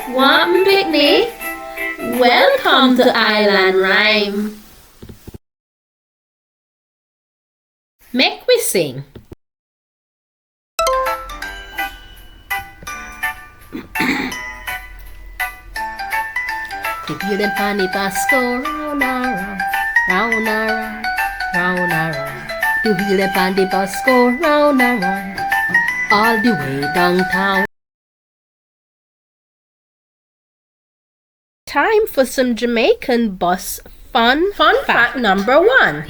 Want picnic? Welcome to Island Rhyme. Make we sing. The wheel and the bus go round and round, round and round, round and round. The wheel and the bus go round and round, all the way downtown. Time for some Jamaican bus fun fact number 1.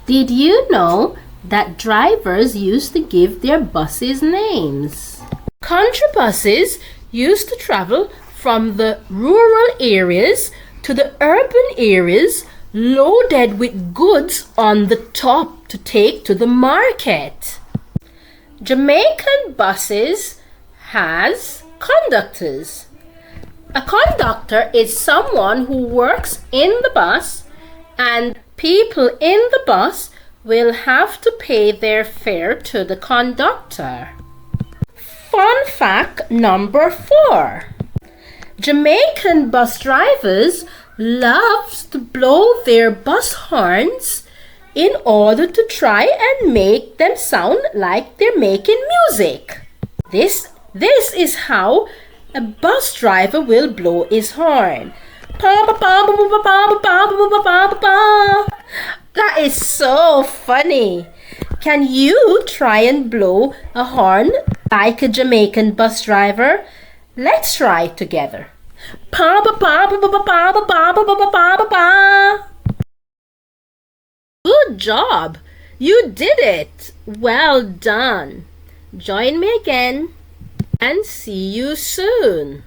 Did you know that drivers used to give their buses names? Country buses used to travel from the rural areas to the urban areas loaded with goods on the top to take to the market. Jamaican buses has conductors. A conductor is someone who works in the bus, and people in the bus will have to pay their fare to the conductor. Fun fact number 4. Jamaican bus drivers love to blow their bus horns in order to try and make them sound like they're making music. This is how a bus driver will blow his horn. That is so funny. Can you try and blow a horn like a Jamaican bus driver? Let's try together. Good job. You did it. Well done. Join me again and see you soon.